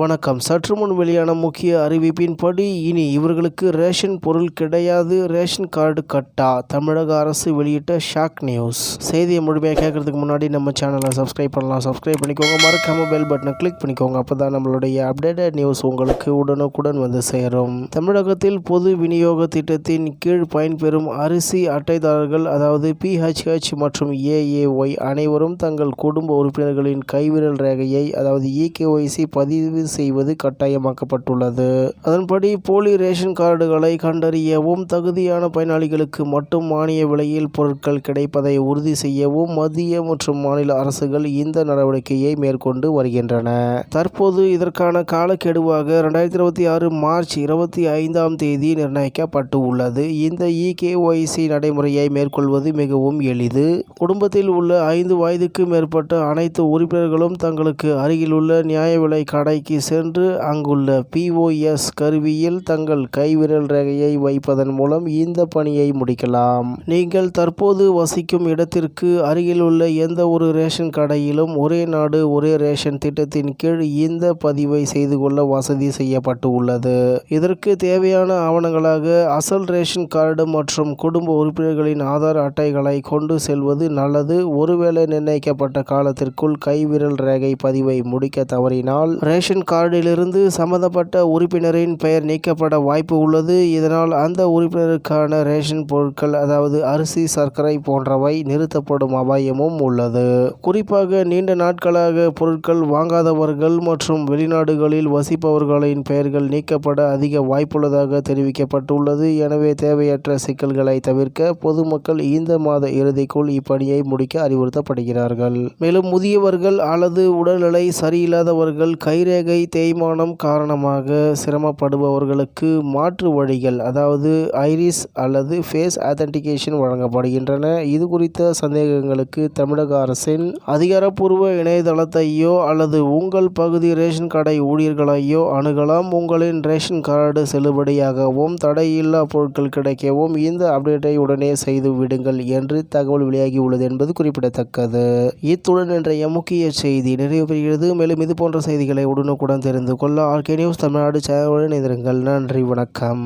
வணக்கம். சற்று முன் வெளியான முக்கிய அறிவிப்பின்படி இனி இவர்களுக்கு ரேஷன் பொருள் கிடையாது, ரேஷன் கார்டு கட்டா. தமிழக அரசு வெளியிட்ட ஷாக் நியூஸ். செய்தியை முழுமையாக கேட்கறதுக்கு முன்னாடி நம்ம சேனலை சப்ஸ்கிரைப் பண்ணலாம். சப்ஸ்கிரைப் பண்ணிக்கோங்க. மறக்காம பெல் பட்டனை கிளிக் பண்ணிக்கோங்க. அப்பதான் நம்மளுடைய அப்டேட்டட் நியூஸ் உங்களுக்கு உடனுக்குடன் வந்து சேரும். தமிழகத்தில் பொது விநியோக திட்டத்தின் கீழ் பயன்பெறும் அரிசி அட்டைதாரர்கள், அதாவது PHH மற்றும் AAY அனைவரும் தங்கள் குடும்ப உறுப்பினர்களின் கைவிரல் ரேகையை, அதாவது EKYC பதிவு செய்வது கட்டாயமாக்கப்பட்டுள்ளது. அதன்படி போலி ரேஷன் கார்டுகளை கண்டறியவும், தகுதியான பயனாளிகளுக்கு மட்டும் மானிய விலையில் பொருட்கள் கிடைப்பதை உறுதி செய்யவும் மத்திய மற்றும் மாநில அரசுகள் இந்த நடவடிக்கையை மேற்கொண்டு வருகின்றன. தற்போது இதற்கான காலக்கெடுவாக 2026 மார்ச் 25ஆம் தேதி நிர்ணயிக்கப்பட்டு உள்ளது. இந்த EKYC நடைமுறையை மேற்கொள்வது மிகவும் எளிது. குடும்பத்தில் உள்ள 5 வயதுக்கு மேற்பட்ட அனைத்து உறுப்பினர்களும் தங்களுக்கு அருகிலுள்ள நியாய விலை கடைக்கு சென்று அங்குள்ள POS கருவியில் தங்கள் கைவிரல் ரேகையை வைப்பதன் மூலம் இந்த பணியை முடிக்கலாம். நீங்கள் தற்போது வசிக்கும் இடத்திற்கு அருகிலுள்ள எந்த ஒரு ரேஷன் கடையிலும் ஒரே நாடு ஒரே ரேஷன் திட்டத்தின் கீழ் இந்த பதிவை செய்து கொள்ள வசதி செய்யப்பட்டு உள்ளது. இதற்கு தேவையான ஆவணங்களாக அசல் ரேஷன் கார்டு மற்றும் குடும்ப உறுப்பினர்களின் ஆதார் அட்டைகளை கொண்டு செல்வது நல்லது. ஒருவேளை நிர்ணயிக்கப்பட்ட காலத்திற்குள் கைவிரல் ரேகை பதிவை முடிக்க தவறினால் ரேஷன் கார்டிலிருந்து சம்பந்தப்பட்ட உறுப்பினரின் பெயர் நீக்கப்பட வாய்ப்பு உள்ளது. இதனால் அந்த உறுப்பினருக்கான ரேஷன் பொருட்கள், அதாவது அரிசி, சர்க்கரை போன்றவை நிறுத்தப்படும் அபாயமும் உள்ளது. குறிப்பாக நீண்ட நாட்களாக பொருட்கள் வாங்காதவர்கள் மற்றும் வெளிநாடுகளில் வசிப்பவர்களின் பெயர்கள் நீக்கப்பட அதிக வாய்ப்புள்ளதாக தெரிவிக்கப்பட்டுள்ளது. எனவே தேவையற்ற சிக்கல்களை தவிர்க்க பொதுமக்கள் இந்த மாத இறுதிக்குள் இப்பணியை முடிக்க அறிவுறுத்தப்படுகிறார்கள். மேலும் முதியவர்கள் அல்லது உடல்நிலை சரியில்லாதவர்கள், கைரேகை தேய்மானம் காரணமாக சிரமப்படுபவர்களுக்கு மாற்று வழிகள், அதாவது ஐரிஸ் அல்லது ஃபேஸ் ஆத்தென்டிகேஷன் வழங்கப்படுகின்றன. இது குறித்த சந்தேகங்களுக்கு தமிழக அரசின் அதிகாரப்பூர்வ இணையதளத்தையோ அல்லது உங்கள் பகுதி ரேஷன் கடை ஊழியர்களையோ அணுகலாம். உங்களின் ரேஷன் கார்டு செல்லுபடியாகவும் தடையில்லா பொருட்கள் கிடைக்கவும் இந்த அப்டேட்டை உடனே செய்து விடுங்கள் என்று தகவல் வெளியாகியுள்ளது என்பது குறிப்பிடத்தக்கது. இத்துடன் இன்றைய முக்கிய செய்தி நிறைவு பெறுகிறது. மேலும் இது போன்ற செய்திகளை உடனுக்குடன் தெரிந்து கொள்ள RK நியூஸ் தமிழ்நாடு சேனலுடன் இணைந்திருங்கள். நன்றி, வணக்கம்.